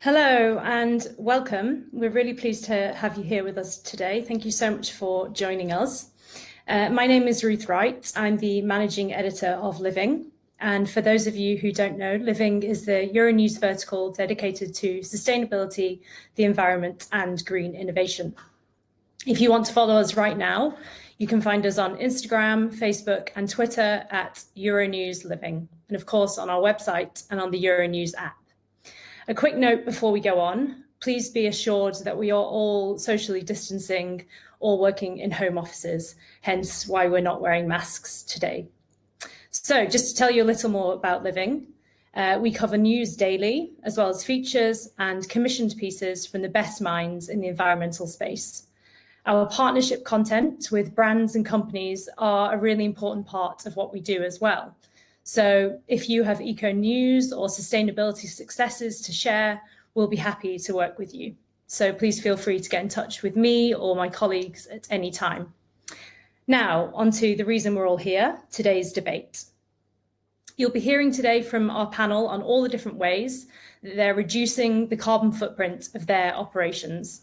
Hello and welcome. We're really pleased to have you here with us today. Thank you so much for joining us. My name is Ruth Wright. I'm the managing editor of Living. And for those of you who don't know, Living is the Euronews vertical dedicated to sustainability, the environment, and green innovation. If you want to follow us right now, you can find us on Instagram, Facebook, and Twitter at Euronews Living, and of course on our website and on the Euronews app. A quick note before we go on, please be assured that we are all socially distancing or working in home offices, hence why we're not wearing masks today. So just to tell you a little more about Living, we cover news daily, as well as features and commissioned pieces from the best minds in the environmental space. Our partnership content with brands and companies are a really important part of what we do as well. So if you have eco news or sustainability successes to share, we'll be happy to work with you. So please feel free to get in touch with me or my colleagues at any time. Now, on to the reason we're all here, today's debate. You'll be hearing today from our panel on all the different ways that they're reducing the carbon footprint of their operations.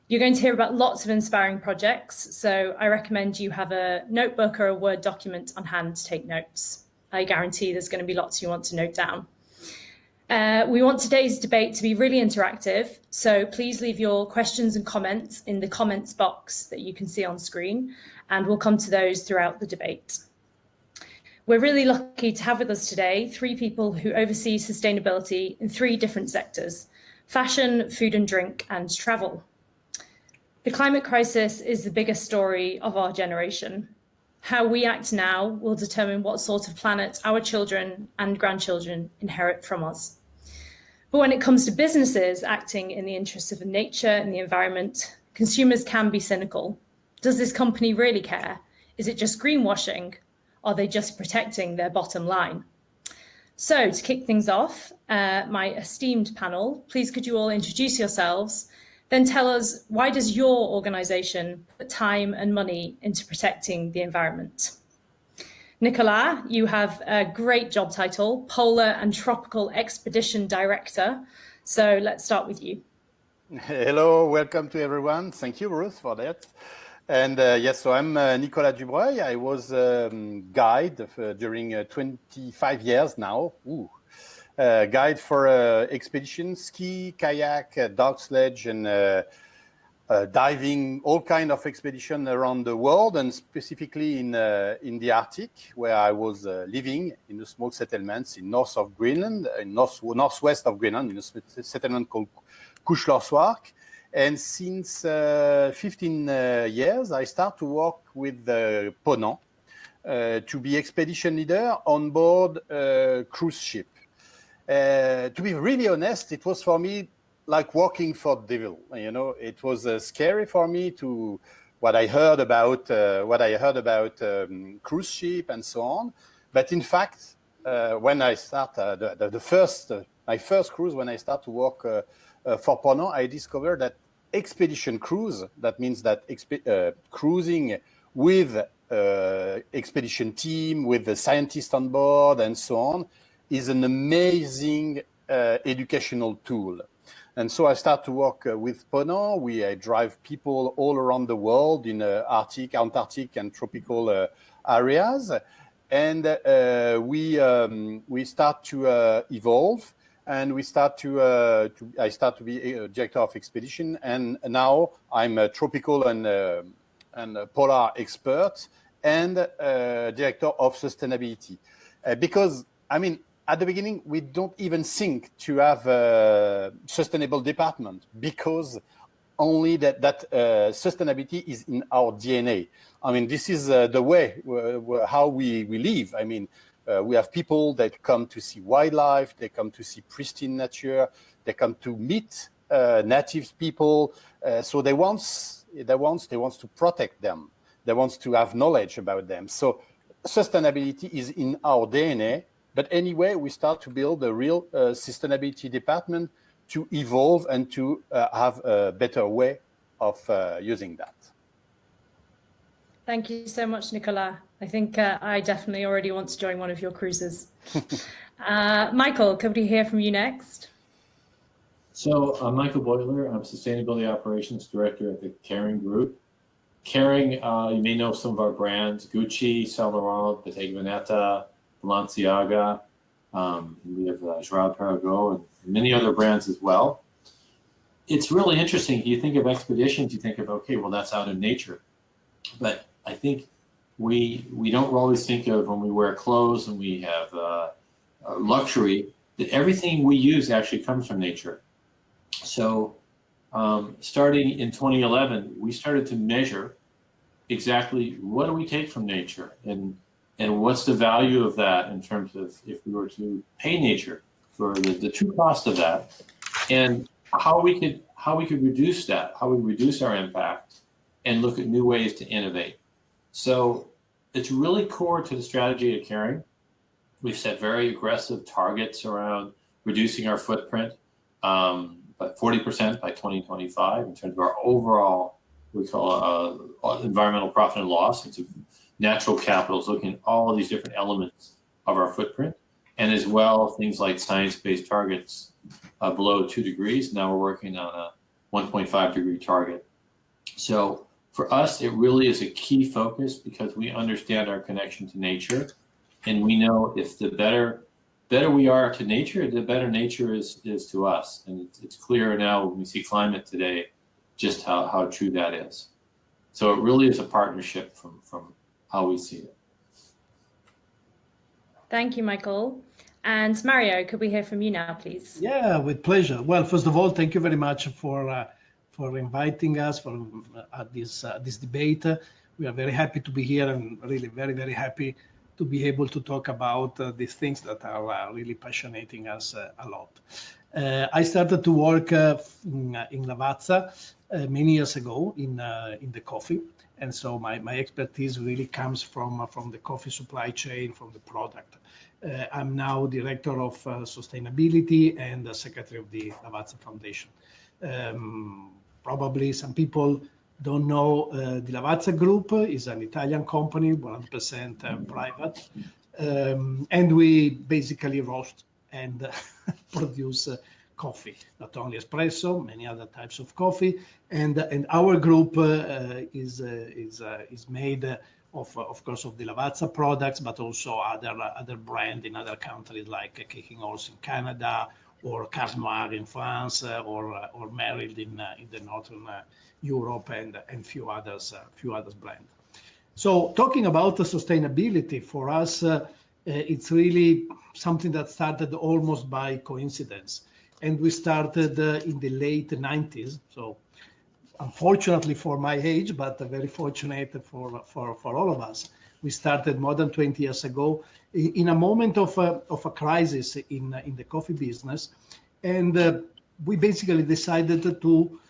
You're going to hear about lots of inspiring projects, so I recommend you have a notebook or a Word document on hand to take notes. I guarantee there's going to be lots you want to note down. We want today's debate to be really interactive, so please leave your questions and comments in the comments box that you can see on screen, and we'll come to those throughout the debate. We're really lucky to have with us today 3 people who oversee sustainability in 3 different sectors: fashion, food and drink, and travel. The climate crisis is the biggest story of our generation. How we act now will determine what sort of planet our children and grandchildren inherit from us. But when it comes to businesses acting in the interests of nature and the environment, consumers can be cynical. Does this company really care? Is it just greenwashing? Are they just protecting their bottom line? So to kick things off, my esteemed panel, please could you all introduce yourselves, then tell us, why does your organisation put time and money into protecting the environment? Nicola, you have a great job title, Polar and Tropical Expedition Director. So let's start with you. Hello, welcome to everyone. Thank you, Ruth, for that. And yes, so I'm Nicola Gibson. I was guide during 25 years now. Guide for expedition, ski, kayak, dog sledge, and diving, all kind of expedition around the world, and specifically in the Arctic, where I was living in the small settlements in north of Greenland, in northwest of Greenland, in a settlement called Kuchlorswark. And since 15 years, I start to work with Ponant to be expedition leader on board a cruise ship. To be really honest, it was for me like working for the devil. You know, it was scary for me to what I heard about cruise ship and so on. But in fact, when I start my first cruise, when I start to work for Ponant, I discovered that expedition cruise, that means that cruising with expedition team, with the scientists on board and so on, is an amazing educational tool. And so I start to work with Ponant. We drive people all around the world in Arctic, Antarctic, and tropical areas. And we start to evolve, and I start to be a director of expedition. And now I'm a tropical and polar expert and director of sustainability. Because, I mean, at the beginning, we don't even think to have a sustainable department, because only that sustainability is in our DNA. I mean, this is the way how we live. I mean, we have people that come to see wildlife, they come to see pristine nature, they come to meet native people. So they want to protect them. They want to have knowledge about them. So sustainability is in our DNA. But anyway, we start to build a real sustainability department to evolve and to have a better way of using that. Thank you so much, Nicola. I think I definitely already want to join one of your cruises. Michael, could we hear from you next? So I'm Michael Boyler. I'm Sustainability Operations Director at the Kering Group. Kering, you may know some of our brands, Gucci, Saint Laurent, Bottega Veneta, Balenciaga. We have Joao and many other brands as well. It's really interesting. You think of expeditions, you think of, okay, well, that's out in nature. But I think we don't always think of when we wear clothes and we have luxury, that everything we use actually comes from nature. So starting in 2011, we started to measure exactly what do we take from nature and what's the value of that in terms of if we were to pay nature for the true cost of that, and how we could reduce that, how we reduce our impact and look at new ways to innovate. So it's really core to the strategy at Kering. We've set very aggressive targets around reducing our footprint, by 40% by 2025 in terms of our overall, we call environmental profit and loss. It's natural capitals, looking at all of these different elements of our footprint, and as well things like science-based targets below 2 degrees. Now we're working on a 1.5 degree target. So for us, it really is a key focus because we understand our connection to nature, and we know if the better we are to nature, the better nature is to us. And it's clear now when we see climate today, just how true that is. So it really is a partnership from how we see it. Thank you, Michael. And Mario, could we hear from you now, please? Yeah, with pleasure. Well, first of all, thank you very much for inviting us for this debate. We are very happy to be here and really very, very happy to be able to talk about these things that are really passionating us a lot. I started to work in Lavazza many years ago in the coffee, and so my expertise really comes from the coffee supply chain, from the product. I'm now director of sustainability and secretary of the Lavazza Foundation. Probably some people don't know the Lavazza Group is an Italian company, 100% private, and we basically roast and produce coffee, not only espresso, many other types of coffee, and our group is made of course of the Lavazza products, but also other brand in other countries like Kering in Canada, or Carte Noire in France, or Merrill in the Northern Europe, and few others brand. So talking about the sustainability for us, it's really something that started almost by coincidence, and we started in the late 90s. So unfortunately for my age, but very fortunate for all of us, we started more than 20 years ago in a moment of a crisis in the coffee business, and we basically decided to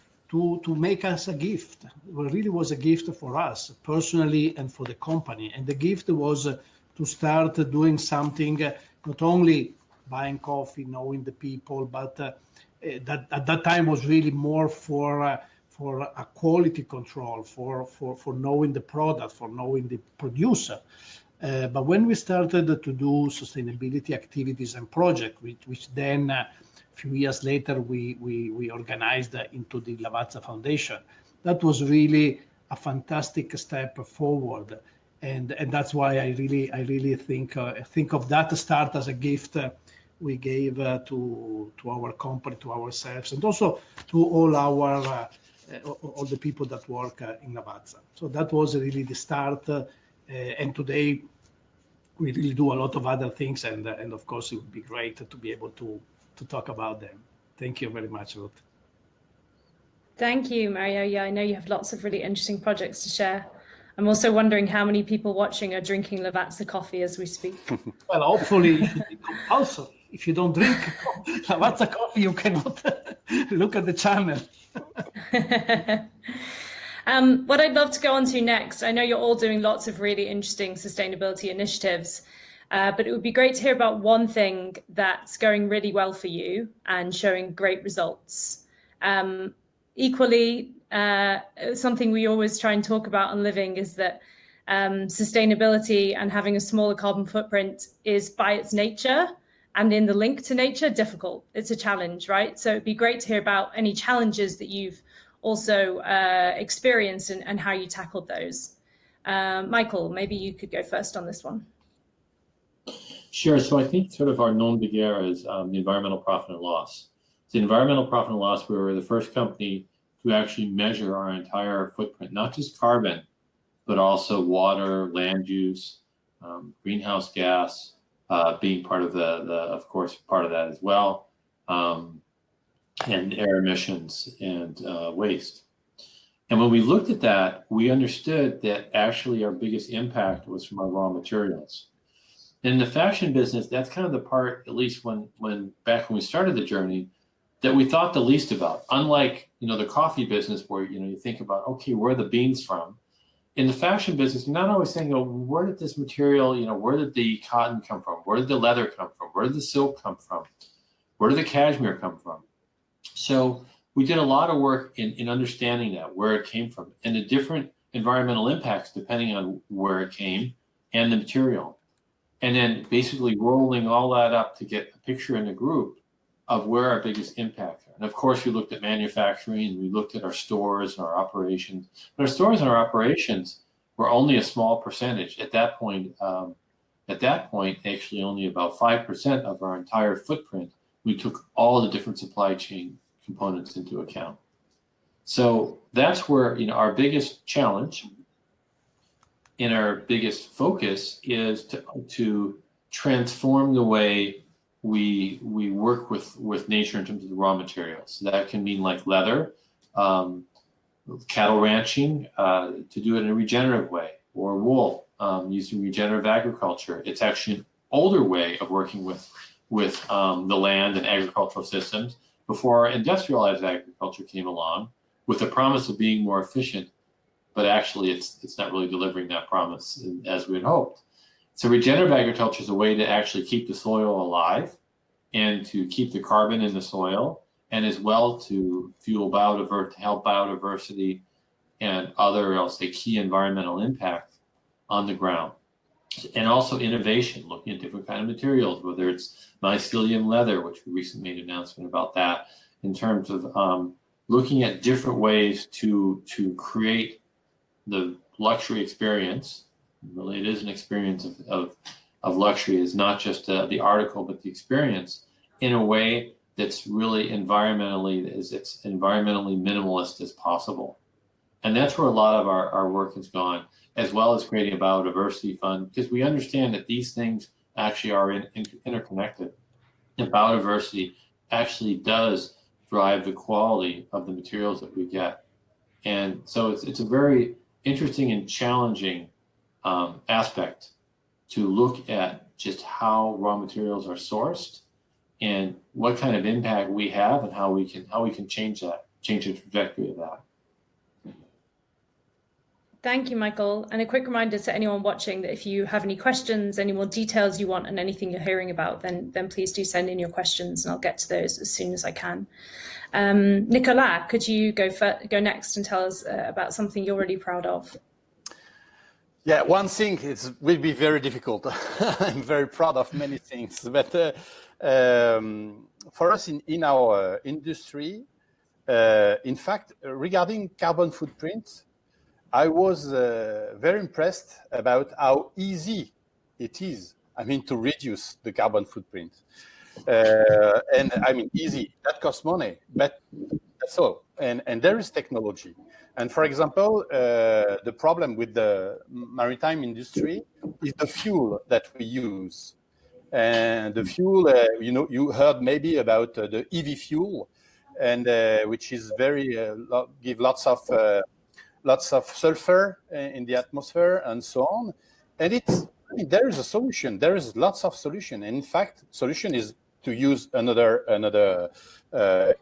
make us a gift. It really was a gift for us personally and for the company, and the gift was to start doing something, not only buying coffee, knowing the people, but that at that time was really more for a quality control, for knowing the product, for knowing the producer. But when we started to do sustainability activities and projects, which then a few years later we organized into the Lavazza Foundation, that was really a fantastic step forward, and that's why I really think of that start as a gift we gave to our company, to ourselves, and also to all the people that work in Lavazza. So that was really the start, and today we really do a lot of other things, and of course it would be great to be able to talk about them. Thank you very much, Ruth. Thank you, Mario. Yeah, I know you have lots of really interesting projects to share. I'm also wondering how many people watching are drinking Lavazza coffee as we speak. Well, hopefully it should be compulsory. If you don't drink Lavazza coffee, you cannot look at the channel. What I'd love to go on to next, I know you're all doing lots of really interesting sustainability initiatives, but it would be great to hear about one thing that's going really well for you and showing great results. Equally, something we always try and talk about on Living is that sustainability and having a smaller carbon footprint is by its nature and in the link to nature, difficult. It's a challenge, right? So it'd be great to hear about any challenges that you've also experienced and how you tackled those. Michael, maybe you could go first on this one. Sure. So I think sort of our nom de guerre is the environmental profit and loss. The environmental profit and loss, we were the first company to actually measure our entire footprint, not just carbon, but also water, land use, greenhouse gas, being part of of course, part of that as well, and air emissions and waste. And when we looked at that, we understood that actually our biggest impact was from our raw materials. In the fashion business, that's kind of the part, at least back when we started the journey, that we thought the least about. Unlike, the coffee business where, you think about, okay, where are the beans from? In the fashion business, you're not always saying, where did this material, where did the cotton come from? Where did the leather come from? Where did the silk come from? Where did the cashmere come from? So we did a lot of work in understanding that, where it came from, and the different environmental impacts depending on where it came and the material. And then basically rolling all that up to get a picture in the group of where our biggest impacts are. And of course, we looked at manufacturing, and we looked at our stores and our operations. But our stores and our operations were only a small percentage. At that point, actually only about 5% of our entire footprint. We took all the different supply chain components into account. So that's where our biggest challenge and our biggest focus is to transform the way we work with nature in terms of the raw materials. So that can mean like leather, cattle ranching, to do it in a regenerative way, or wool, using regenerative agriculture. It's actually an older way of working with the land and agricultural systems before industrialized agriculture came along with the promise of being more efficient, but actually it's not really delivering that promise as we had hoped. So regenerative agriculture is a way to actually keep the soil alive and to keep the carbon in the soil, and as well to help biodiversity and other, I'll say, key environmental impact on the ground. And also innovation, looking at different kind of materials, whether it's mycelium leather, which we recently made an announcement about that, in terms of looking at different ways to create the luxury experience. Really, it is an experience of luxury. It's not just the article, but the experience in a way that's really environmentally minimalist as possible. And that's where a lot of our work has gone, as well as creating a biodiversity fund, because we understand that these things actually are interconnected. And biodiversity actually does drive the quality of the materials that we get. And so it's a very interesting and challenging aspect to look at just how raw materials are sourced and what kind of impact we have and how we can change the trajectory of that. Thank you, Michael. And a quick reminder to anyone watching that if you have any questions, any more details you want, and anything you're hearing about, then please do send in your questions, and I'll get to those as soon as I can. Nicola, could you go next and tell us about something you're really proud of? Yeah, one thing will be very difficult. I'm very proud of many things, but for us in our industry, in fact, regarding carbon footprint, I was very impressed about how easy it is, to reduce the carbon footprint. And easy, that costs money, but that's all. And there is technology. And for example, the problem with the maritime industry is the fuel that we use. And the fuel, you heard maybe about the EV fuel, and which is give lots of sulfur in the atmosphere and so on. And there is a solution. There is lots of solution. And in fact, solution is to use another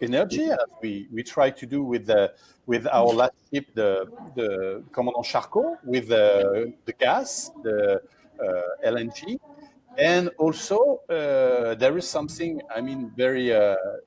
energy, as we try to do with our last ship, the Commandant Charcot, with the gas, the LNG. And also, there is something, very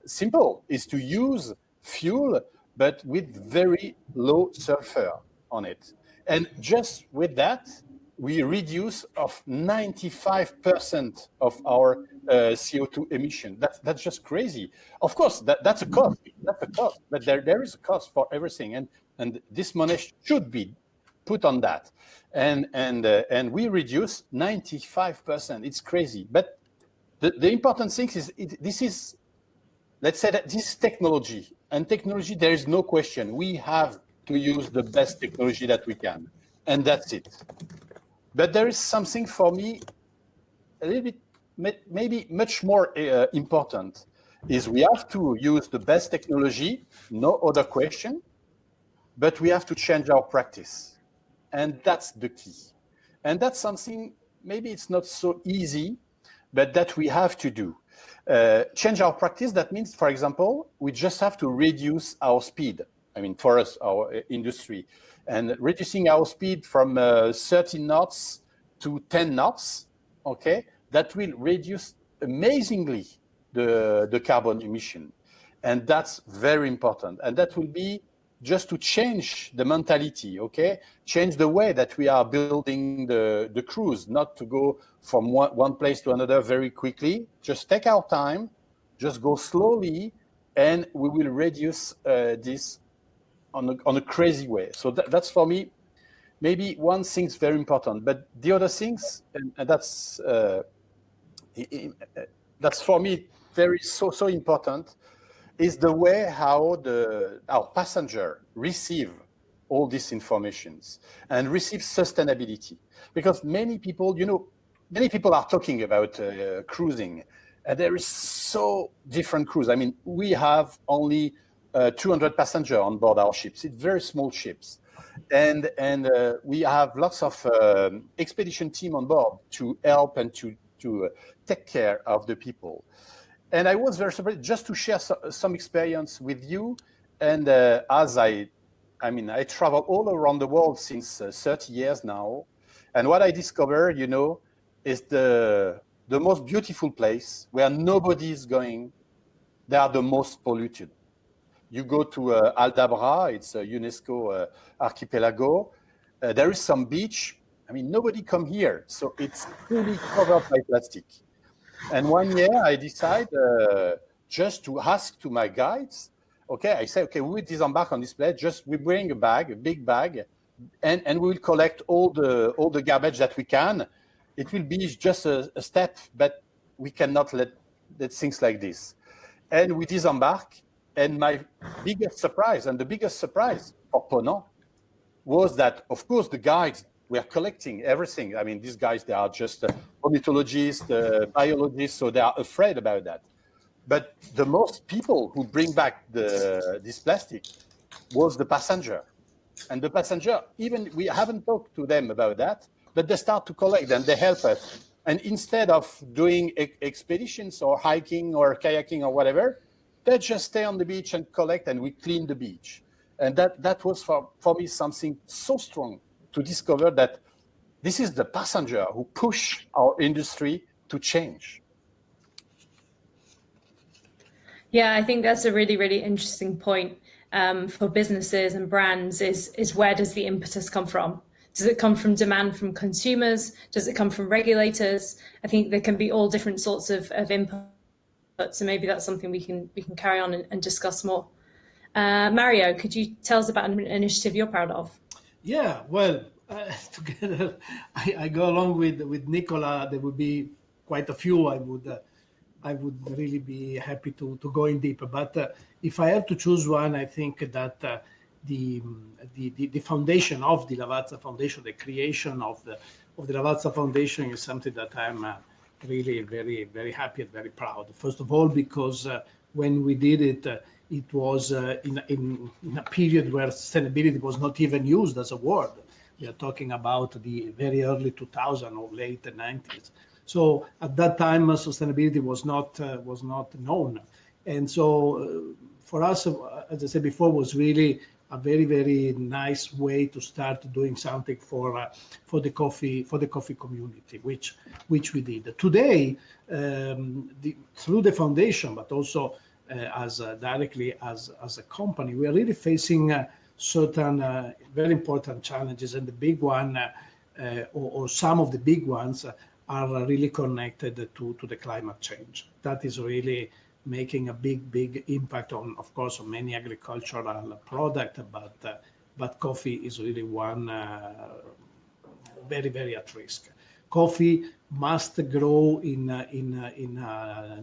simple, is to use fuel, but with very low sulfur on it. And just with that, we reduce of 95% of our CO2 emission. That's just crazy. Of course, that's a cost. That's a cost, but there is a cost for everything, and this money should be put on that. And we reduce 95%. It's crazy. But the important thing is this is, let's say that this is technology, and technology, there is no question. We have to use the best technology that we can, and that's it. But there is something for me a little bit, maybe much more important, is we have to use the best technology, no other question, but we have to change our practice. And that's the key. And that's something, maybe it's not so easy, but that we have to do. Change our practice, that means, for example, we just have to reduce our speed. I mean, for us, our industry. And reducing our speed from 30 knots to 10 knots, okay, that will reduce amazingly the carbon emission. And that's very important. And that will be just to change the mentality, okay? Change the way that we are building the cruise, not to go from one place to another very quickly. Just take our time, just go slowly, and we will reduce this on a crazy way. So that's for me, maybe one thing's very important, but the other things, and that's for me very so important, is the way how our passenger receive all these informations and receive sustainability. Because many people are talking about cruising, and there is so different cruise. I mean, we have only 200 passengers on board our ships. It's very small ships. And we have lots of expedition team on board to help and to take care of the people. And I was very surprised just to share some experience with you. And as I travel all around the world since 30 years now. And what I discovered, is the most beautiful place where nobody is going. They are the most polluted. You go to Aldabra, it's a UNESCO archipelago. There is some beach. I mean, nobody come here. So it's fully covered by plastic. And one year I decided just to ask to my guides, okay, I say, okay, we will disembark on this place. We bring a big bag, and we will collect all the garbage that we can. It will be just a step, but we cannot let things like this. And we disembark. And my biggest surprise, and the biggest surprise for Ponant, was that, of course, the guides were collecting everything. I mean, these guys, they are just ornithologists, biologists, so they are afraid about that. But the most people who bring back this plastic was the passenger. And the passenger, even we haven't talked to them about that, but they start to collect and they help us. And instead of doing expeditions or hiking or kayaking or whatever, they just stay on the beach and collect, and we clean the beach. And that was for me something so strong to discover that this is the passenger who push our industry to change. Yeah, I think that's a really, really interesting point for businesses and brands is where does the impetus come from? Does it come from demand from consumers? Does it come from regulators? I think there can be all different sorts of input. So maybe that's something we can carry on and discuss more. Mario, could you tell us about an initiative you're proud of? Yeah, well, together I go along with Nicola. There would be quite a few. I would really be happy to go in deeper. But if I have to choose one, I think that the foundation of the Lavazza Foundation, the creation of the Lavazza Foundation, is something that I'm really very, very happy and very proud. First of all, because when we did it, it was in a period where sustainability was not even used as a word. We are talking about the very early 2000s or late 90s. So at that time, sustainability was not known, and so for us, as I said before, was really a very, very nice way to start doing something for the coffee community, which we did. Today, through the foundation, but also as directly as a company, we are really facing certain very important challenges, and the big one or some of the big ones are really connected to the climate change. That is really making a big impact on, of course, on many agricultural product, but coffee is really one very at risk. Coffee must grow in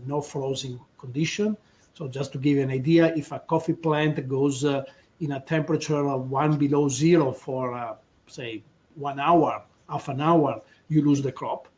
no frozen condition. So just to give you an idea, if a coffee plant goes in a temperature of 1 below zero for say 1 hour, half an hour, you lose the crop.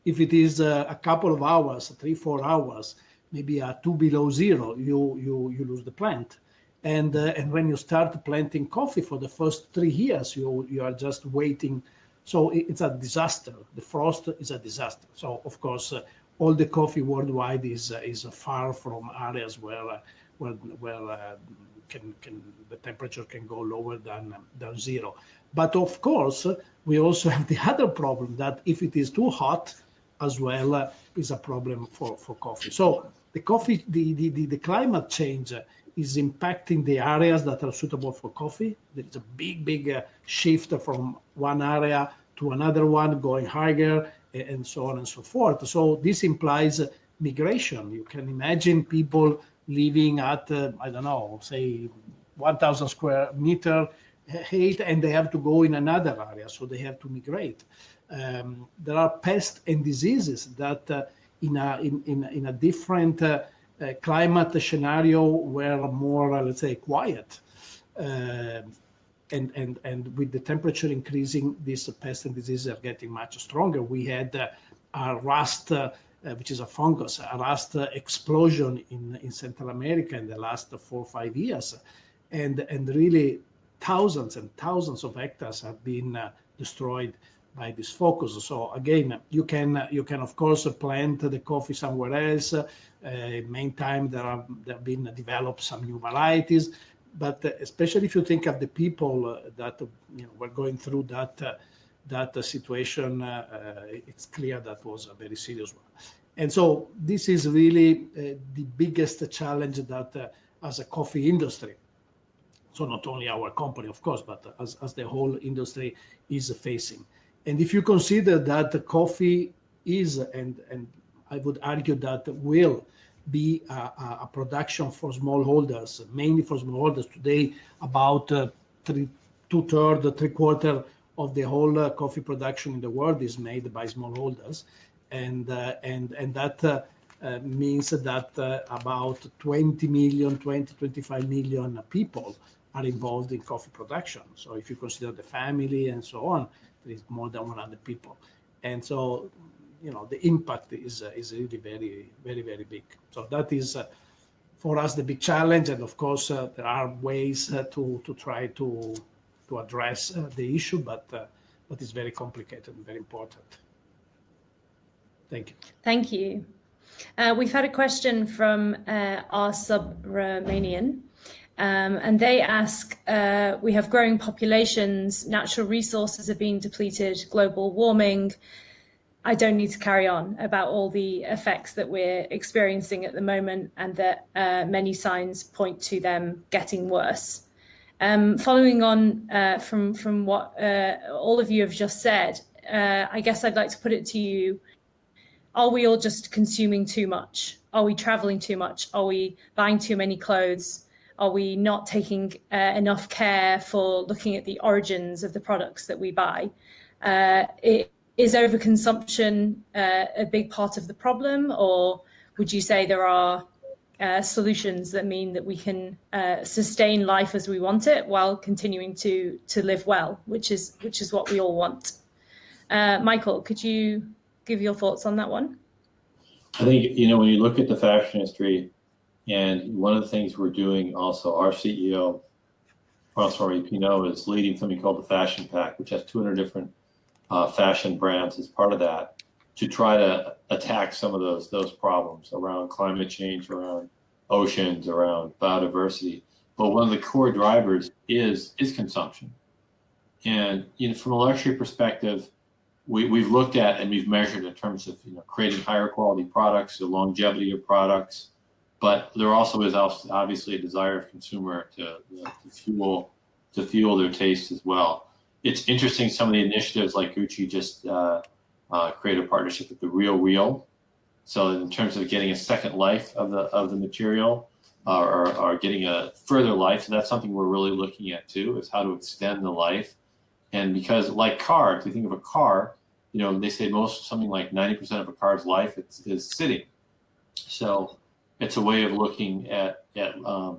If it is a couple of hours, 3-4 hours, maybe 2 below zero, you lose the plant. And when you start planting coffee for the first 3 years, you are just waiting. So it's a disaster. The frost is a disaster. So of course, all the coffee worldwide is far from areas where the temperature can go lower than zero. But of course, we also have the other problem that if it is too hot, as well is a problem for coffee. So the climate change is impacting the areas that are suitable for coffee. There is a big shift from one area to another one, going higher, and so on and so forth. So this implies migration. You can imagine people living at, I don't know, say 1,000 square meter height, and they have to go in another area, so they have to migrate. There are pests and diseases that in a different climate scenario were more, let's say, quiet. And with the temperature increasing, these pests and diseases are getting much stronger. We had a rust, which is a fungus, a rust explosion in Central America in the last 4 or 5 years. And really thousands and thousands of hectares have been destroyed by this focus. So again, you can of course plant the coffee somewhere else. Meantime, there have been developed some new varieties, but especially if you think of the people that were going through that situation, it's clear that was a very serious one. And so this is really the biggest challenge that as a coffee industry, so not only our company, of course, but as the whole industry is facing. And if you consider that coffee is, and I would argue that will be a production for smallholders, mainly for smallholders today, about 2/3, 3/4 of the whole coffee production in the world is made by smallholders, and that means that about 25 million people are involved in coffee production. So if you consider the family and so on, there is more than 100 people. And so, the impact is really very big. So that is, for us, the big challenge. And of course, there are ways to try to address the issue, but it's very complicated and very important. Thank you. Thank you. We've had a question from our sub-Romanian. And they ask, we have growing populations, natural resources are being depleted, global warming. I don't need to carry on about all the effects that we're experiencing at the moment, and that many signs point to them getting worse. Following on from what all of you have just said, I guess I'd like to put it to you, are we all just consuming too much? Are we traveling too much? Are we buying too many clothes? Are we not taking enough care for looking at the origins of the products that we buy? Is overconsumption a big part of the problem, or would you say there are solutions that mean that we can sustain life as we want it while continuing to live well, which is what we all want? Michael, could you give your thoughts on that one? I think, when you look at the fashion industry, and one of the things we're doing also, our CEO, François Pinault, is leading something called the Fashion Pact, which has 200 different fashion brands as part of that, to try to attack some of those problems around climate change, around oceans, around biodiversity. But one of the core drivers is consumption. And from a luxury perspective, we've looked at and we've measured in terms of creating higher quality products, the longevity of products. But there also is obviously a desire of consumer to fuel their taste as well. it's interesting, some of the initiatives like Gucci just created a partnership with the reevaluate. So in terms of getting a second life of the material, or getting a further life, so that's something we're really looking at too, is how to extend the life. And because like cars, if you think of a car, they say something like 90% of a car's life is sitting. So it's a way of looking at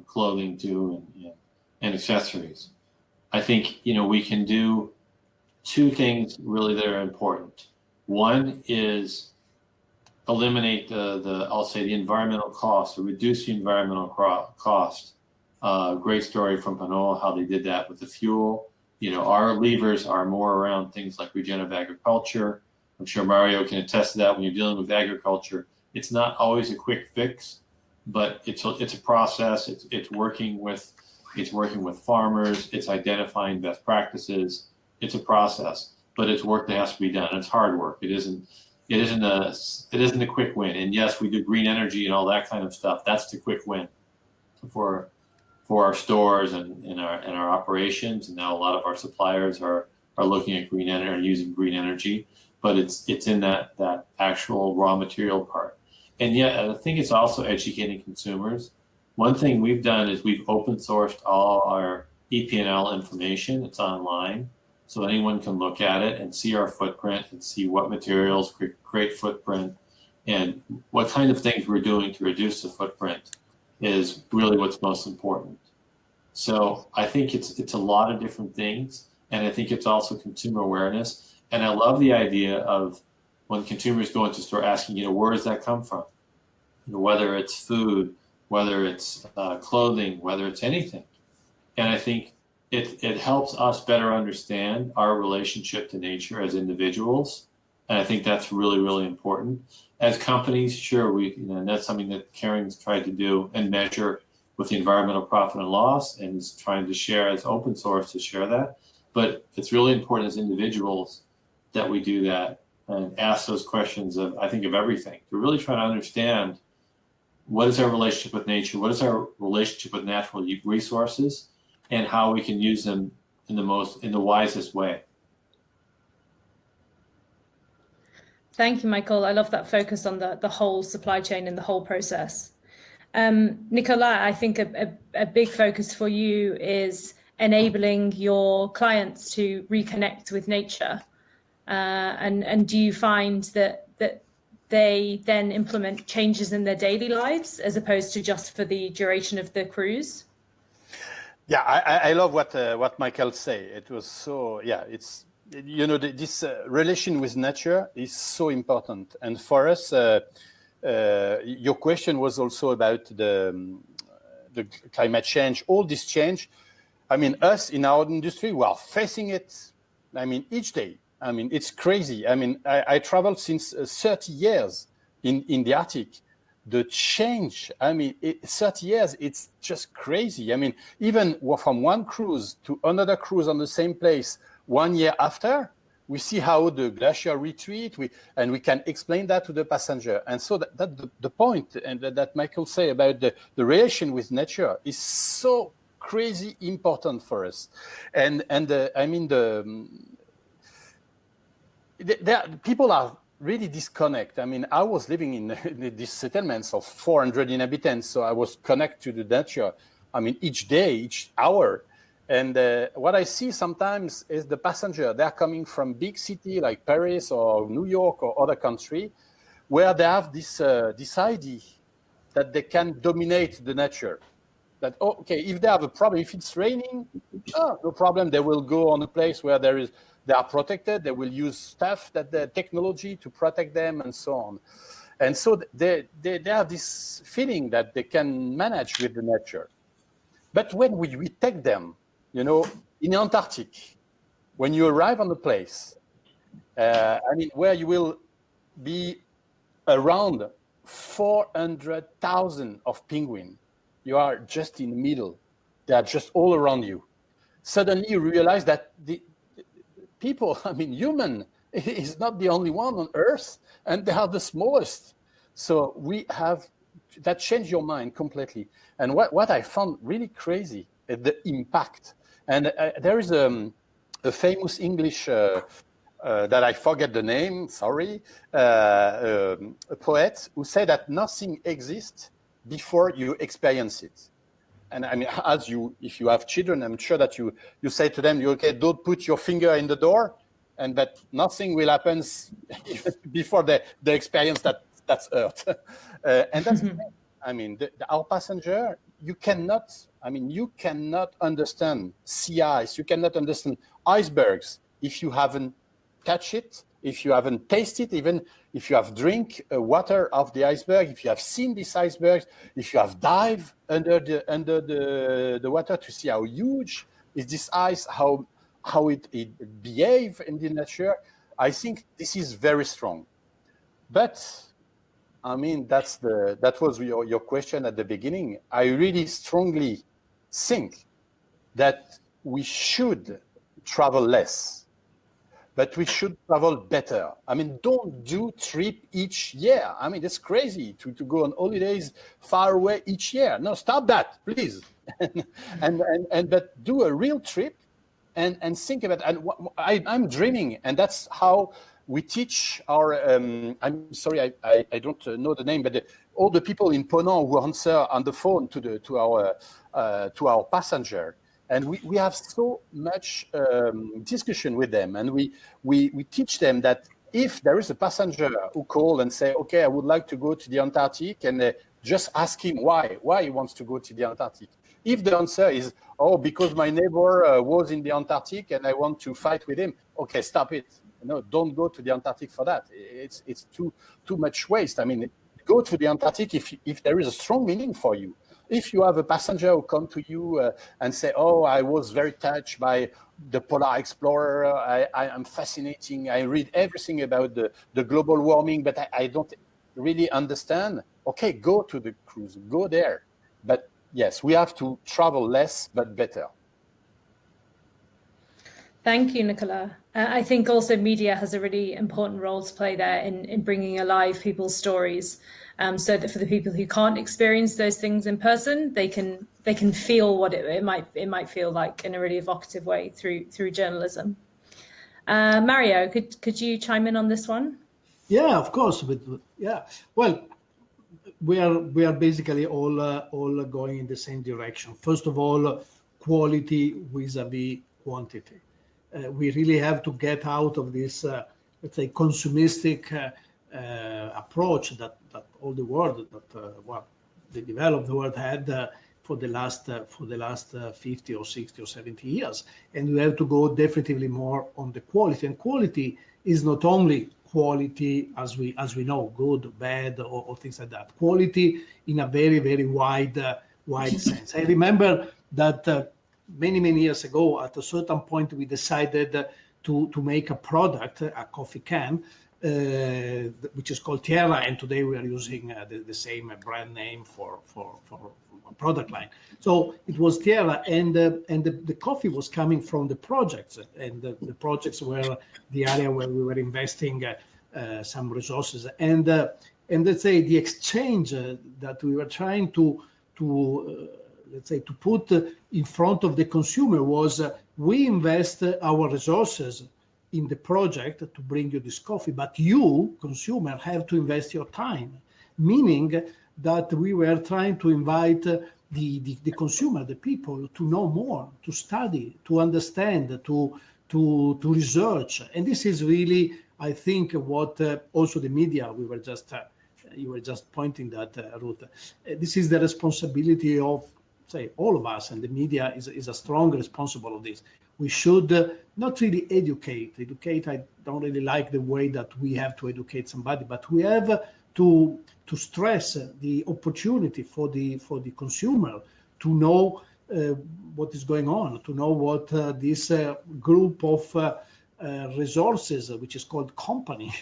clothing too, and accessories. I think we can do two things really that are important. One is eliminate I'll say the environmental cost, or reduce the environmental cost. Great story from Ponant, how they did that with the fuel. Our levers are more around things like regenerative agriculture. I'm sure Mario can attest to that. When you're dealing with agriculture, it's not always a quick fix, but it's a process. It's working with farmers. It's identifying best practices. It's a process, but it's work that has to be done. It's hard work. It isn't a quick win. And yes, we do green energy and all that kind of stuff. That's the quick win for our stores and our operations. And now a lot of our suppliers are looking at green energy, or using green energy, but it's in that actual raw material part. And yet, I think it's also educating consumers. One thing we've done is we've open sourced all our EP&L information. It's online, so anyone can look at it and see our footprint and see what materials create footprint, and what kind of things we're doing to reduce the footprint is really what's most important. So I think it's a lot of different things, and I think it's also consumer awareness. And I love the idea of when consumers go into store asking, where does that come from? Whether it's food, whether it's clothing, whether it's anything. And I think it helps us better understand our relationship to nature as individuals. And I think that's really, really important. As companies, sure, and that's something that Kering's tried to do and measure with the environmental profit and loss, and is trying to share as open source to share that. But it's really important as individuals that we do that and ask those questions of everything, to really try to understand what is our relationship with nature, what is our relationship with natural resources, and how we can use them in the wisest way. Thank you, Michael. I love that focus on the whole supply chain and the whole process. Nicola, I think a big focus for you is enabling your clients to reconnect with nature. And do you find that they then implement changes in their daily lives as opposed to just for the duration of the cruise? Yeah, I love what Michael say. It was so, it's, this relation with nature is so important. And for us, your question was also about the climate change, all this change. I mean, us in our industry, we are facing it, each day. It's crazy. I traveled since 30 years in the Arctic. The change, 30 years, it's just crazy. Even from one cruise to another cruise on the same place 1 year after, we see how the glacier retreat, and we can explain that to the passenger. And so that the point, and that Michael say about the relation with nature is so crazy important for us. And people are really disconnect. I was living in these settlements of 400 inhabitants, so I was connected to the nature. Each day, each hour. And what I see sometimes is the passenger, they're coming from big city like Paris or New York or other country, where they have this idea that they can dominate the nature. That, if they have a problem, if it's raining, no problem, they will go on a place where they are protected, they will use stuff, the technology to protect them and so on. And so they have this feeling that they can manage with the nature. But when we take them, in Antarctic, when you arrive on the place, where you will be around 400,000 of penguins, you are just in the middle. They are just all around you. Suddenly you realize that the people, human, is not the only one on Earth, and they are the smallest. So we have, that changed your mind completely. And what I found really crazy is the impact. And there is a famous English that I forget the name, sorry, a poet who said that nothing exists before you experience it. And I mean, if you have children, I'm sure that you say to them, okay, don't put your finger in the door, and that nothing will happen before they experience that's hurt. And that's the thing. I mean, our passenger, you cannot understand sea ice, you cannot understand icebergs if you haven't touched it, if you haven't tasted, even if you have drink water of the iceberg, if you have seen this iceberg, if you have dived under the water to see how huge is this ice, how it behave in the nature, I think this is very strong. But I mean, that was your question at the beginning. I really strongly think that we should travel less, but we should travel better. I mean, don't do trip each year. I mean, it's crazy to go on holidays far away each year. No, stop that, please. But do a real trip and think about it. And I'm dreaming, and that's how we teach our, I'm sorry, I don't know the name, but all the people in Ponant who answer on the phone to our passenger. And we have so much discussion with them, and we teach them that if there is a passenger who call and say, okay, I would like to go to the Antarctic, and just ask him why he wants to go to the Antarctic. If the answer is, oh, because my neighbor was in the Antarctic and I want to fight with him, okay, stop it. No, don't go to the Antarctic for that. It's too much waste. I mean, go to the Antarctic if there is a strong meaning for you. If you have a passenger who come to you and say, oh, I was very touched by the Polar Explorer, I am fascinating, I read everything about the global warming, but I don't really understand. Okay, go to the cruise, go there. But yes, we have to travel less, but better. Thank you, Nicola. I think also media has a really important role to play there in bringing alive people's stories, so that for the people who can't experience those things in person, they can feel what it might feel like in a really evocative way through journalism. Mario, could you chime in on this one? Yeah, of course. Yeah, well, we are basically all going in the same direction. First of all, quality vis-a-vis quantity. We really have to get out of this, let's say, consumistic approach that all the world, the developed world had for the last 50 or 60 or 70 years. And we have to go definitively more on the quality. And quality is not only quality as we know, good, bad, or things like that. Quality in a very, very wide sense. I remember that many years ago, at a certain point, we decided to make a product, a coffee can, which is called Tierra, and today we are using the same brand name for a product line. So it was Tierra, and the coffee was coming from the projects, and the projects were the area where we were investing some resources, and let's say the exchange that we were trying to let's say to put in front of the consumer was we invest our resources in the project to bring you this coffee, but you, consumer, have to invest your time, meaning that we were trying to invite the consumer, the people, to know more, to study, to understand, to research. And this is really, I think, what also the media, you were just pointing that, Ruth. This is the responsibility of, say, all of us, and the media is a strong responsible of this. We should not really educate. I don't really like the way that we have to educate somebody, but we have to stress the opportunity for the consumer to know what is going on, to know what this group of resources, which is called company,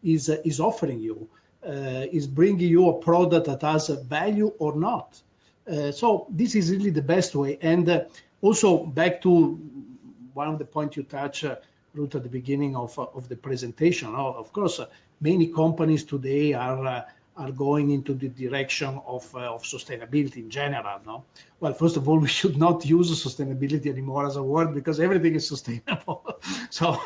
is offering you, is bringing you a product that has a value or not. So this is really the best way. And also back to one of the points you touched, Ruth, at the beginning of the presentation. Of course, many companies today are are going into the direction of sustainability in general. No, well, first of all, we should not use sustainability anymore as a word because everything is sustainable. So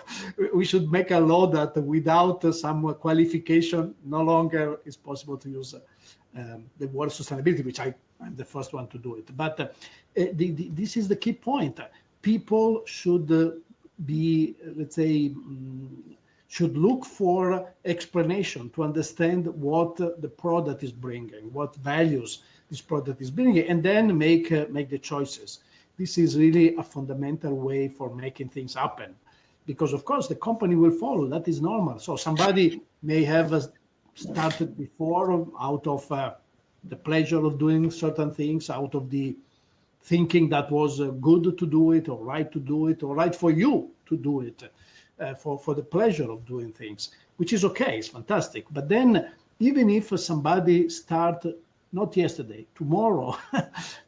we should make a law that without some qualification, no longer is possible to use the word sustainability, which I'm the first one to do it. But this is the key point. People should be, let's say, should look for explanation to understand what the product is bringing, what values this product is bringing, and then make the choices. This is really a fundamental way for making things happen, because of course the company will follow. That is normal. So somebody may have started before out of the pleasure of doing certain things, out of the thinking that was good to do it, or right to do it, or right for you to do it, for the pleasure of doing things, which is okay, it's fantastic. But then even if somebody start, not yesterday, tomorrow,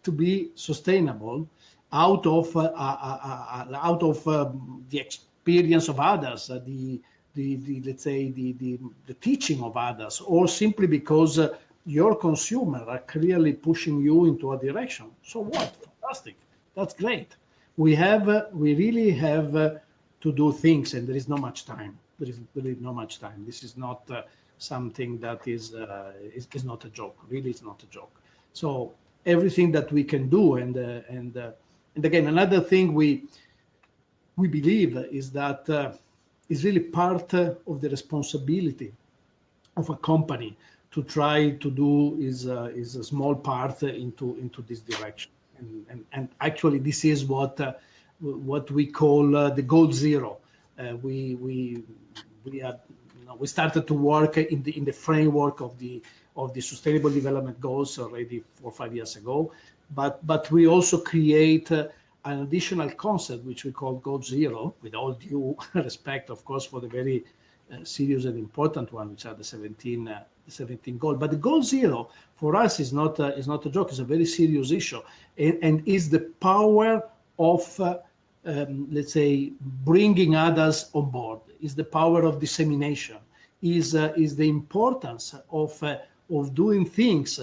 to be sustainable out of the experience of others, the let's say the teaching of others, or simply because your consumer are clearly pushing you into a direction, so what? Fantastic, that's great. We really have to do things, and there is not much time. There is really not much time. This is not something that is not a joke. Really, it's not a joke. So everything that we can do, and again, another thing we believe is that is really part of the responsibility of a company to try to do is a small part into this direction. And actually, this is what we call the goal zero. We started to work in the framework of the Sustainable Development Goals already 4 or 5 years ago, but we also create an additional concept which we call goal zero, with all due respect, of course, for the very serious and important one, which are the 17 goal. But the goal zero for us is not a joke. It's a very serious issue, and is the power of let's say bringing others on board. Is the power of dissemination. Is the importance of doing things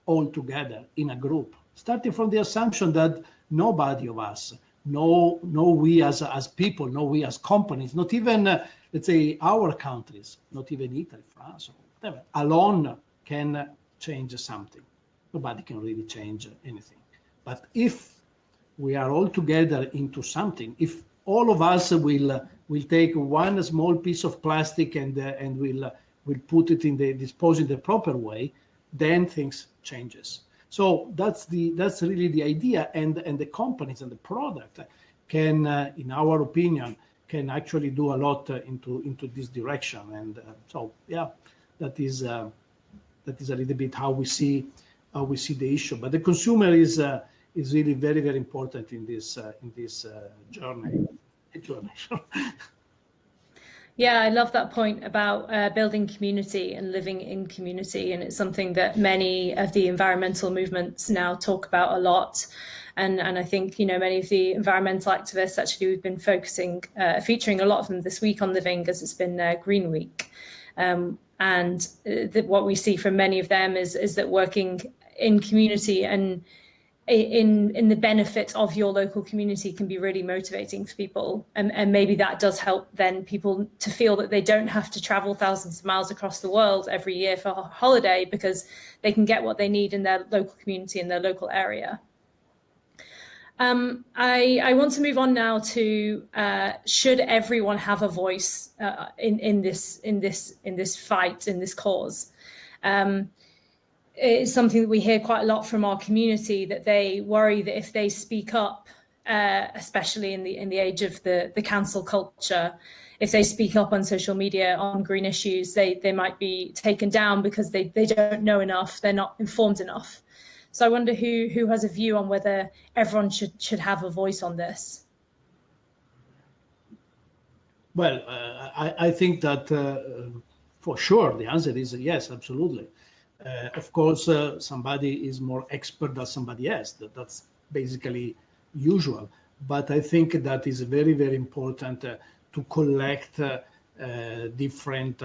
all together in a group, starting from the assumption that nobody of us, no we as people, no we as companies, not even let's say our countries, not even Italy, France, or whatever, alone can change something. Nobody can really change anything. But if we are all together into something, if all of us will take one small piece of plastic and will put it dispose in the proper way, then things changes. So that's really the idea, and the companies and the product can, in our opinion, can actually do a lot into this direction. And so yeah, that is a little bit how we see the issue. But the consumer is really very, very important in this journey. Yeah, I love that point about building community and living in community. And it's something that many of the environmental movements now talk about a lot. And I think, many of the environmental activists, actually, we've been featuring a lot of them this week on Living, as it's been Green Week. And what we see from many of them is that working in community and in the benefit of your local community can be really motivating for people, and maybe that does help then people to feel that they don't have to travel thousands of miles across the world every year for a holiday, because they can get what they need in their local community, in their local area. I want to move on now to should everyone have a voice in this fight, in this cause? It's something that we hear quite a lot from our community, that they worry that if they speak up, especially in the age of the cancel culture, if they speak up on social media on green issues, they might be taken down because they don't know enough, they're not informed enough. So I wonder who has a view on whether everyone should have a voice on this. Well, I think that for sure the answer is yes, absolutely. Of course, somebody is more expert than somebody else. That's basically usual. But I think that is very, very important to collect different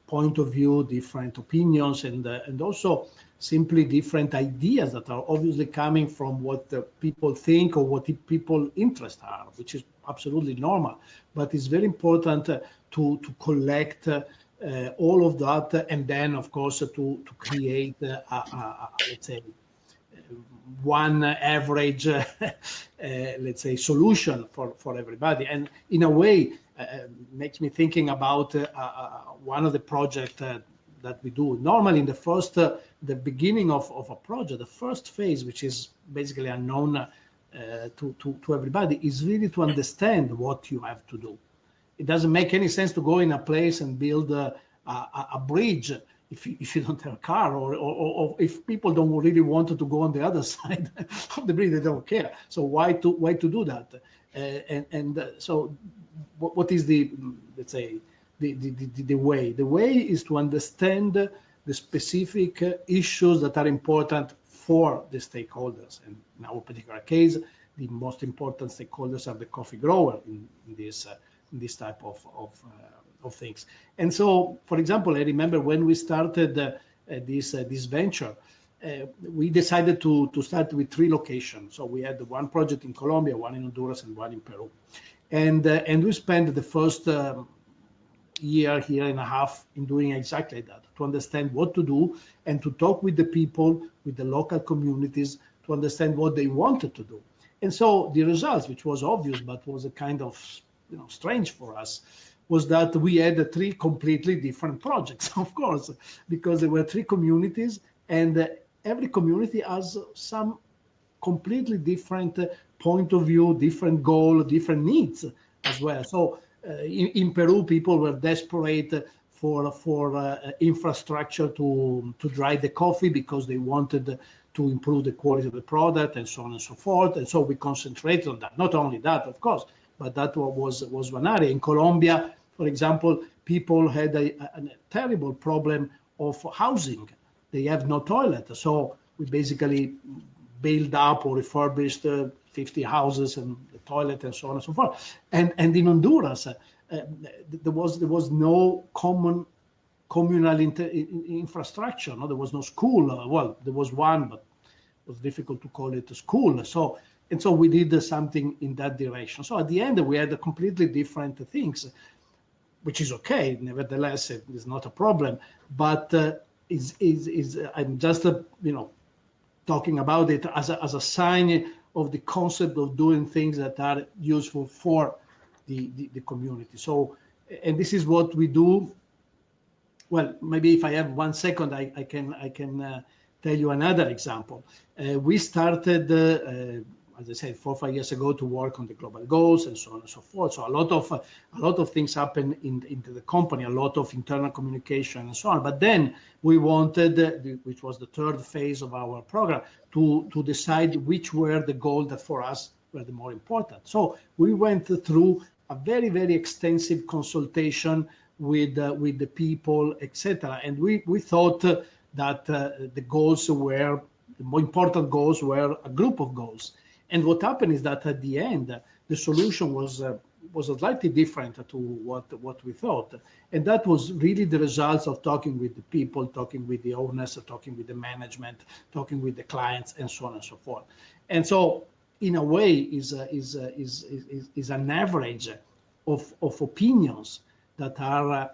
point of view, different opinions, and also simply different ideas that are obviously coming from what the people think or what the people interests are, which is absolutely normal. But it's very important to collect all of that, and then of course to create let's say one average let's say solution for everybody. And in a way makes me thinking about one of the projects that we do normally in the beginning of a project. The first phase, which is basically unknown to everybody, is really to understand what you have to do. It doesn't make any sense to go in a place and build a bridge if you don't have a car, or if people don't really want to go on the other side of the bridge, they don't care. So why to do that? So what is the, let's say, the way? The way is to understand the specific issues that are important for the stakeholders. And in our particular case, the most important stakeholders are the coffee grower in this type of things. And so, for example, I remember when we started this venture, we decided to start with 3 locations. So we had one project in Colombia, one in Honduras, and one in Peru. And we spent the first year and a half in doing exactly that, to understand what to do and to talk with the people, with the local communities, to understand what they wanted to do. And so the results, which was obvious but was a kind of strange for us, was that we had 3 completely different projects, of course, because there were 3 communities, and every community has some completely different point of view, different goal, different needs as well. So in Peru, people were desperate for infrastructure to dry the coffee because they wanted to improve the quality of the product and so on and so forth. And so we concentrated on that. Not only that, of course, but that was one area. In Colombia, for example, people had a terrible problem of housing. They have no toilet. So we basically built up or refurbished 50 houses and the toilet and so on and so forth. And in Honduras, there was no common communal infrastructure. No, there was no school. Well, there was one, but it was difficult to call it a school. So we did something in that direction. So at the end, we had completely different things, which is okay. Nevertheless, it is not a problem. But I'm just talking about it as a sign of the concept of doing things that are useful for the community. So, and this is what we do. Well, maybe if I have 1 second, I can tell you another example. We started, as I said, 4 or 5 years ago, to work on the global goals and so on and so forth. So a lot of things happen into the company, a lot of internal communication and so on. But then we wanted, which was the 3rd phase of our program, to decide which were the goals that for us were the more important. So we went through a very, very extensive consultation with the people, etc. And we thought that the goals were, the more important goals were a group of goals. And what happened is that at the end, the solution was slightly different to what we thought. And that was really the results of talking with the people, talking with the owners, talking with the management, talking with the clients, and so on and so forth. And so, in a way, is an average of opinions that are,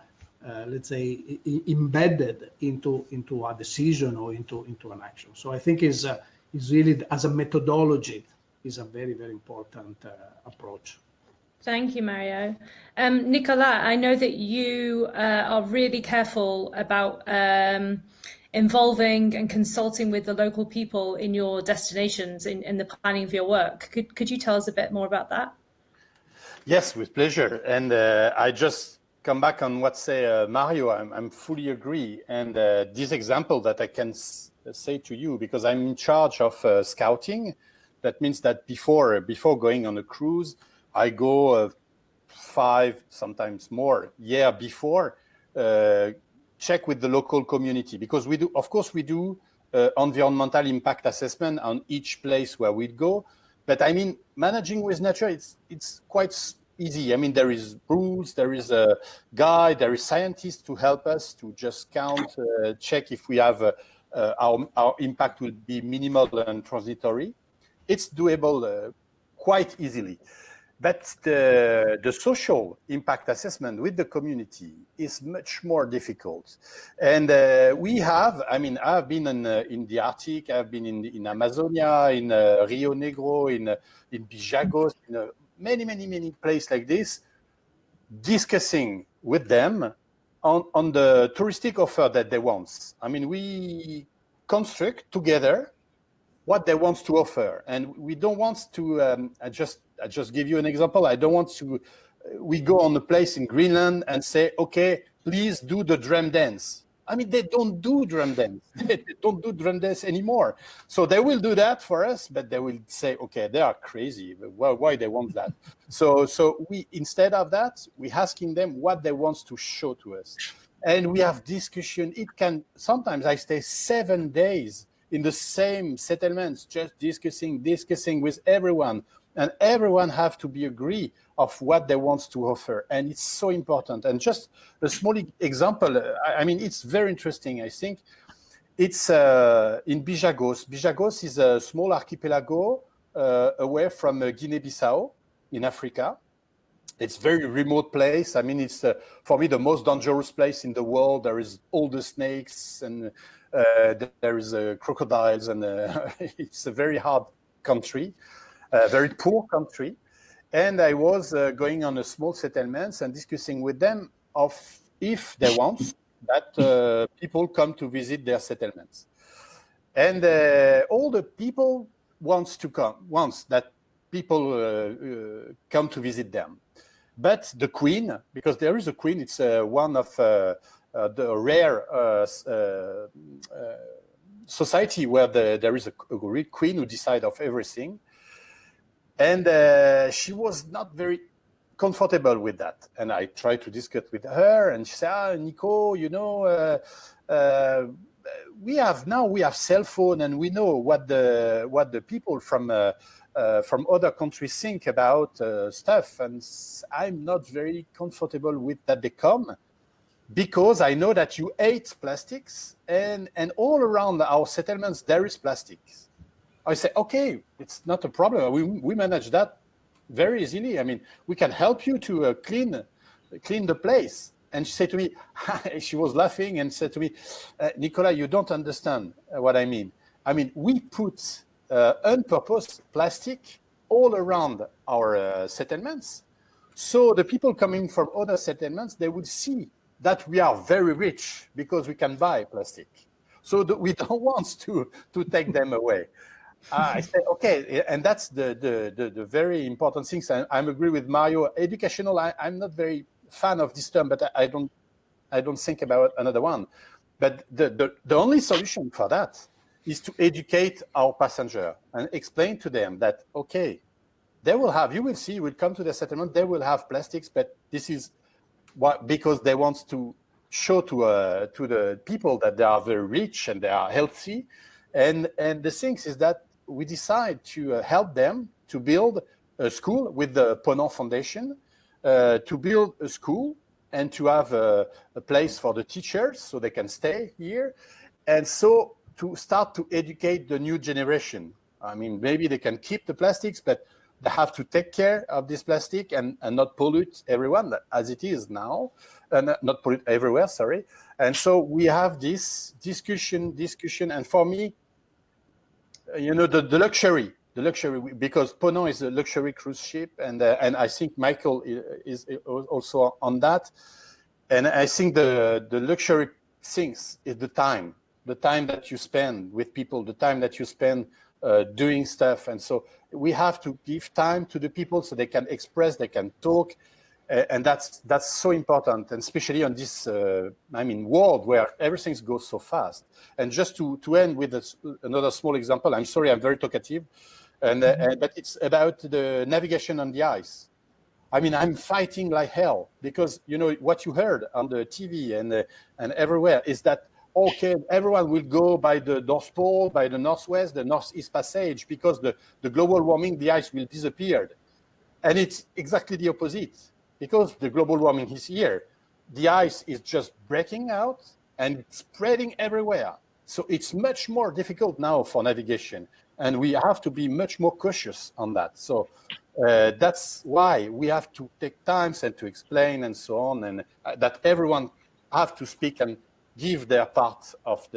let's say, embedded into a decision or into an action. So I think is really, as a methodology, is a very, very important approach. Thank you, Mario. Nicola, I know that you are really careful about involving and consulting with the local people in your destinations in the planning of your work. Could you tell us a bit more about that? Yes, with pleasure. And I just come back on what say Mario. I'm fully agree. And this example that I can say to you, because I'm in charge of scouting. That means that before going on a cruise, I go 5, sometimes more, year before, check with the local community, because we do environmental impact assessment on each place where we go. But I mean, managing with nature, it's quite easy. I mean, there is rules, there is a guide, there is scientists to help us to just count, check if we have our impact will be minimal and transitory. It's doable quite easily. But the social impact assessment with the community is much more difficult. And we have, I mean, I've been in the Arctic, I've been in Amazonia, in Rio Negro, in Bijagos, in many places like this, discussing with them on the touristic offer that they want. I mean, we construct together what they want to offer, and we don't want to. I just give you an example. I don't want to. We go on a place in Greenland and say, okay, please do the drum dance. I mean, they don't do drum dance. They don't do drum dance anymore. So they will do that for us, but they will say, okay, they are crazy. Why they want that? So we, instead of that, we asking them what they want to show to us, and we have discussion. It can sometimes I stay 7 days in the same settlements, just discussing with everyone, and everyone have to be agree of what they want to offer, and it's so important. And just a small example, I mean, it's very interesting. I think it's in Bijagos. Bijagos is a small archipelago away from Guinea-Bissau in Africa. It's a very remote place. I mean, it's for me the most dangerous place in the world. There is all the snakes and there is crocodiles, and it's a very hard country, very poor country. And I was going on a small settlements and discussing with them of if they want that people come to visit their settlements. And all the people wants that people come to visit them. But the queen, because there is a queen, it's one of the rare society where there is a real queen who decides of everything. And she was not very comfortable with that. And I tried to discuss with her, and she said, Nico, you know, we have cell phone, and we know what the people from other countries think about stuff. And I'm not very comfortable with that they come, because I know that you hate plastics, and all around our settlements there is plastics. I say, okay, it's not a problem. We manage that very easily. I mean, we can help you to clean the place. And she said to me, she was laughing and said to me, Nicola, you don't understand what I mean. I mean, we put unpurposed plastic all around our settlements. So the people coming from other settlements, they would see that we are very rich because we can buy plastic. So we don't want to take them away. I say, okay, and that's the very important things. I'm agree with Mario. Educational, I'm not very fan of this term, but I don't think about another one. But the only solution for that is to educate our passenger and explain to them that, okay, they will have, you will see, you will come to the settlement, they will have plastics, but this is what, because they want to show to the people that they are very rich and they are healthy. And the thing is that we decide to help them to build a school with the Ponant Foundation, to build a school and to have a place for the teachers so they can stay here. And so to start to educate the new generation. I mean, maybe they can keep the plastics, but they have to take care of this plastic and not pollute everyone as it is now, and not pollute everywhere, sorry. And so we have this discussion, and for me, you know, the luxury, because Ponant is a luxury cruise ship, and I think Michael is also on that. And I think the luxury things is the time that you spend with people, the time that you spend doing stuff. And so we have to give time to the people so they can express, they can talk. And that's so important, and especially on this, world where everything goes so fast. And just to end with another small example, I'm sorry, I'm very talkative, but it's about the navigation on the ice. I mean, I'm fighting like hell because, you know, what you heard on the TV and everywhere is that, okay, everyone will go by the North Pole, by the Northwest, the Northeast Passage, because the global warming, the ice will disappear. And it's exactly the opposite, because the global warming is here. The ice is just breaking out and spreading everywhere. So it's much more difficult now for navigation, and we have to be much more cautious on that. So that's why we have to take time and to explain and so on, and that everyone have to speak and give their part of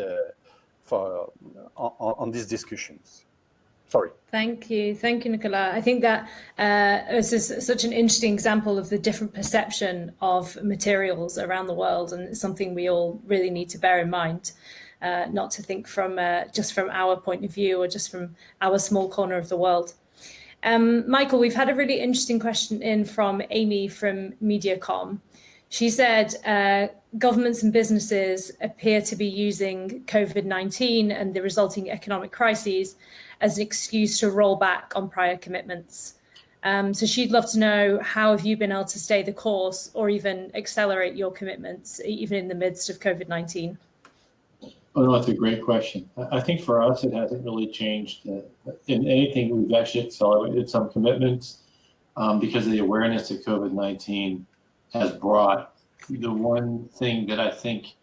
on these discussions. Sorry. Thank you, Nicola. I think that this is such an interesting example of the different perception of materials around the world, and it's something we all really need to bear in mind, not to think from just from our point of view or just from our small corner of the world. Michael, we've had a really interesting question in from Amy from Mediacom. She said, governments and businesses appear to be using COVID-19 and the resulting economic crises as an excuse to roll back on prior commitments. So she'd love to know, how have you been able to stay the course or even accelerate your commitments, even in the midst of COVID-19? Oh, no, that's a great question. I think for us, it hasn't really changed. In anything, we've actually accelerated some commitments because of the awareness that COVID-19 has brought. The one thing that I think,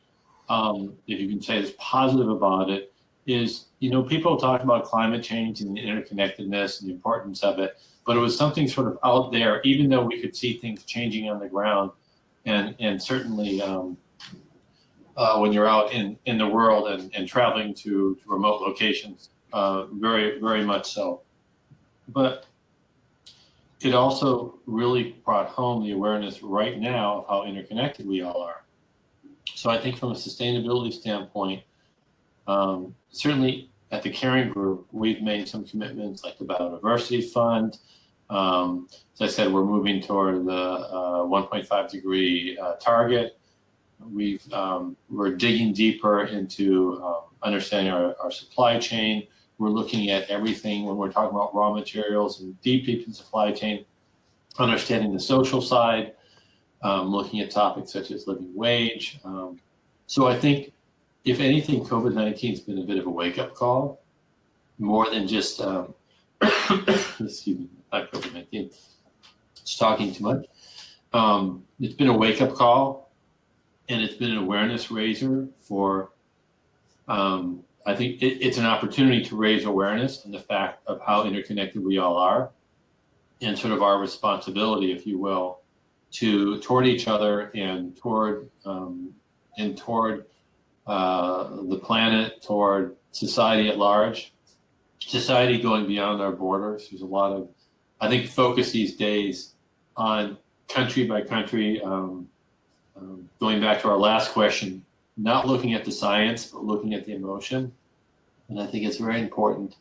if you can say is positive about it, is, people talk about climate change and the interconnectedness and the importance of it, but it was something sort of out there, even though we could see things changing on the ground. And certainly when you're out in the world and traveling to remote locations, very, very much so. But it also really brought home the awareness right now of how interconnected we all are. So I think from a sustainability standpoint, certainly at the Kering Group, we've made some commitments like the Biodiversity Fund. As I said, we're moving toward the 1.5 degree target. We're digging deeper into understanding our supply chain. We're looking at everything when we're talking about raw materials and deep in supply chain, understanding the social side, looking at topics such as living wage. So I think, if anything, COVID-19 has been a bit of a wake-up call, more than just, excuse me, not COVID-19, just talking too much. It's been a wake-up call, and it's been an awareness raiser for, I think it's an opportunity to raise awareness on the fact of how interconnected we all are, and sort of our responsibility, if you will, toward each other and toward the planet, toward society at large, society going beyond our borders. There's a lot of, I think, focus these days on country by country, going back to our last question, not looking at the science, but looking at the emotion. And I think it's very important.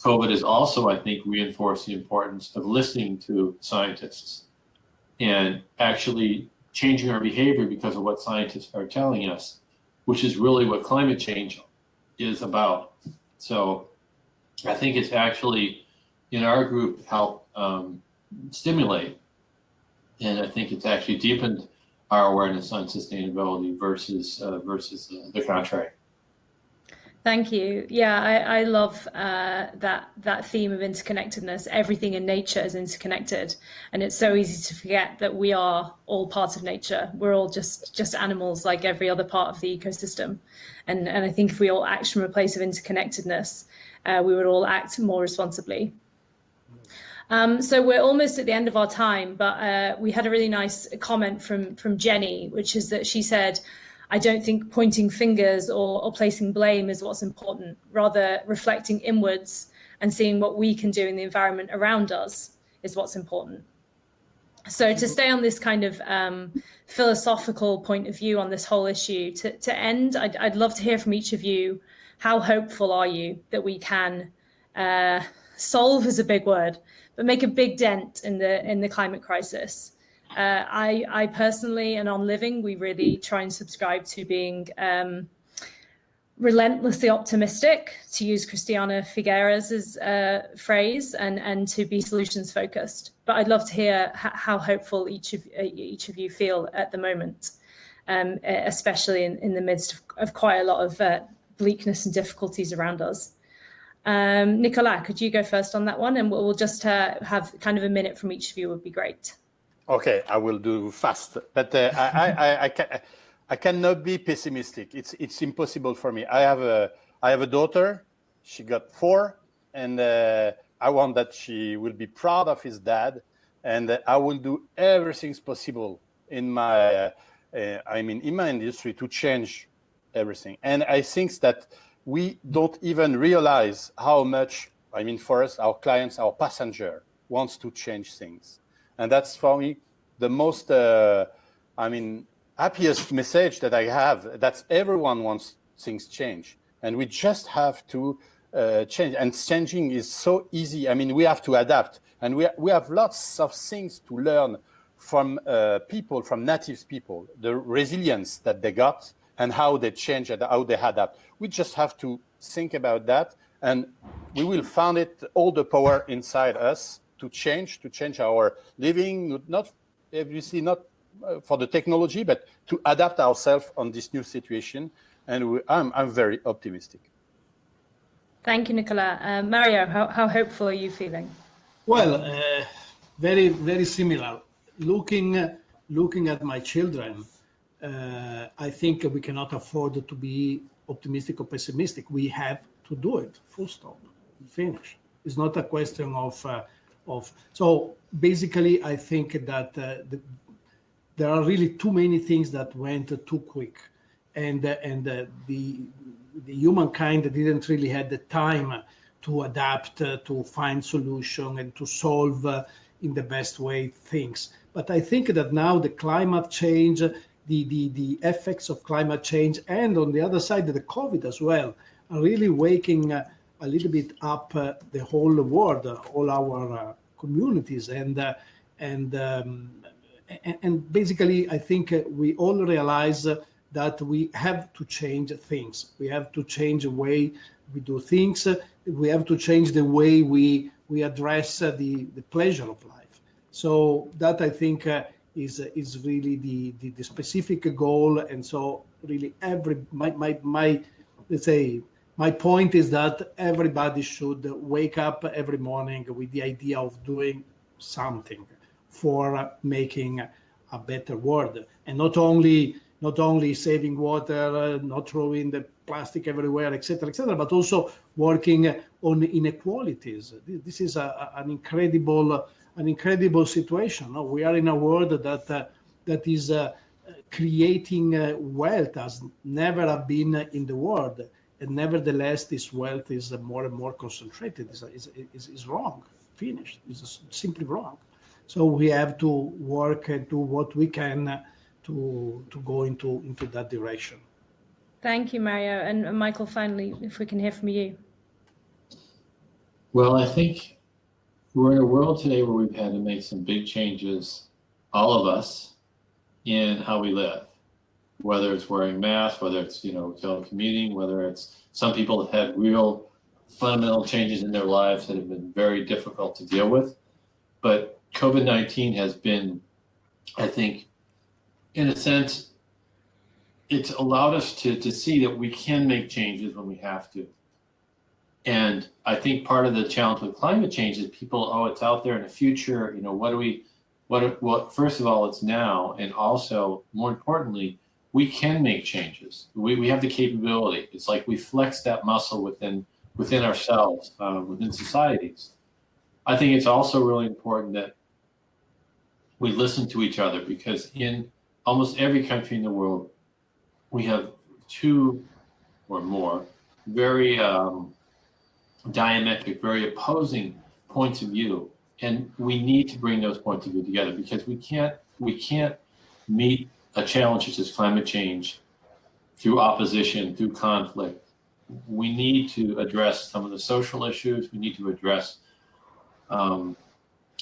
COVID has also, I think, reinforced the importance of listening to scientists and actually changing our behavior because of what scientists are telling us, which is really what climate change is about. So I think it's actually, in our group, helped stimulate, and I think it's actually deepened our awareness on sustainability versus the contrary. Thank you. Yeah, I love that theme of interconnectedness. Everything in nature is interconnected, and it's so easy to forget that we are all part of nature. We're all just animals like every other part of the ecosystem, and I think if we all act from a place of interconnectedness, we would all act more responsibly. So we're almost at the end of our time, but we had a really nice comment from Jenny, which is that she said, I don't think pointing fingers or placing blame is what's important, rather reflecting inwards and seeing what we can do in the environment around us is what's important. So to stay on this kind of philosophical point of view on this whole issue, to end, I'd love to hear from each of you, how hopeful are you that we can solve is a big word, but make a big dent in the climate crisis? I personally, and on Living, we really try and subscribe to being relentlessly optimistic, to use Christiana Figueres's phrase, and to be solutions focused. But I'd love to hear how hopeful each of you feel at the moment, especially in the midst of quite a lot of bleakness and difficulties around us. Nicola, could you go first on that one? And we'll just have kind of a minute from each of you would be great. Okay, I will do fast, but I cannot be pessimistic. It's impossible for me. I have a daughter. She got 4, and I want that she will be proud of his dad, and I will do everything possible in my in my industry to change everything. And I think that we don't even realize how much, for us, our clients, our passenger wants to change things. And that's for me the most, happiest message that I have, that everyone wants things change. And we just have to change. And changing is so easy. We have to adapt. And we have lots of things to learn from people, from native people, the resilience that they got and how they change and how they adapt. We just have to think about that, and we will find it, all the power inside us to change our living, not obviously not for the technology, but to adapt ourselves on this new situation. And I'm very optimistic. Thank you, Nicola. Mario, how hopeful are you feeling? Well, very, very similar. Looking at my children, I think we cannot afford to be optimistic or pessimistic. We have to do it. Full stop. Finish. It's not a question of. So basically, I think that there are really too many things that went too quick, and the humankind didn't really have the time to adapt, to find solution, and to solve in the best way things. But I think that now the climate change, the effects of climate change, and on the other side, the COVID as well, are really waking a little bit up the whole world, all our communities, and basically, I think we all realize that we have to change things. We have to change the way we do things. We have to change the way we address the pleasure of life. So that, I think, is really the specific goal. And so really my point is that everybody should wake up every morning with the idea of doing something for making a better world, and not only saving water, not throwing the plastic everywhere, etc., but also working on inequalities. This is an incredible situation. We are in a world that is creating wealth as never have been in the world, and nevertheless, this wealth is more and more concentrated. Is wrong. Finished. It's simply wrong. So we have to work and do what we can to go into that direction. Thank you, Mario. And Michael, finally, if we can hear from you. Well, I think we're in a world today where we've had to make some big changes, all of us, in how we live. Whether it's wearing masks, whether it's telecommuting, whether it's some people have had real fundamental changes in their lives that have been very difficult to deal with. But COVID-19 has been, I think, in a sense, it's allowed us to see that we can make changes when we have to. And I think part of the challenge with climate change is people, it's out there in the future, first of all, it's now. And also, more importantly, we can make changes. We have the capability. It's like we flex that muscle within ourselves, within societies. I think it's also really important that we listen to each other, because in almost every country in the world, we have 2 or more very diametric, very opposing points of view. And we need to bring those points of view together, because we can't meet a challenge such as climate change through opposition, through conflict. We need to address some of the social issues. We need to address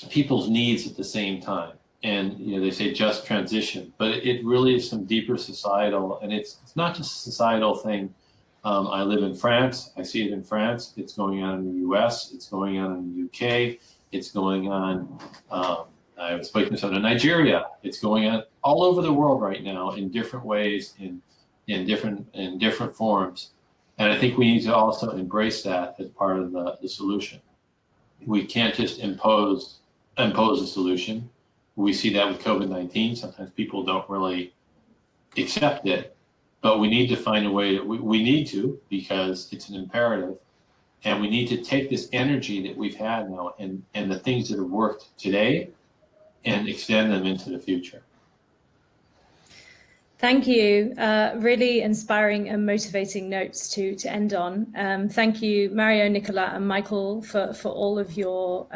people's needs at the same time. And they say just transition, but it really is some deeper societal, and it's not just a societal thing. I live in France. I see it in France. It's going on in the US. It's going on in the UK. It's going on. I was speaking to someone in Nigeria. It's going on all over the world right now in different ways, in different forms. And I think we need to also embrace that as part of the solution. We can't just impose a solution. We see that with COVID-19. Sometimes people don't really accept it, but we need to find a way that we need to, because it's an imperative. And we need to take this energy that we've had now and the things that have worked today and extend them into the future. Thank you. Really inspiring and motivating notes to end on. Thank you, Mario, Nicola, and Michael, for all of your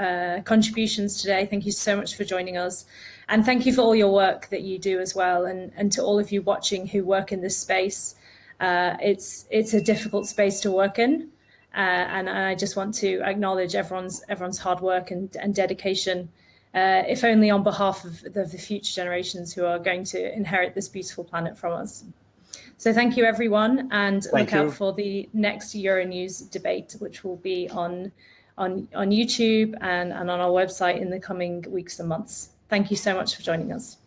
contributions today. Thank you so much for joining us. And thank you for all your work that you do as well. And to all of you watching who work in this space, it's a difficult space to work in. And I just want to acknowledge everyone's hard work and dedication, if only on behalf of the future generations who are going to inherit this beautiful planet from us. So thank you, everyone, and look out for the next Euronews debate, which will be on YouTube and on our website in the coming weeks and months. Thank you so much for joining us.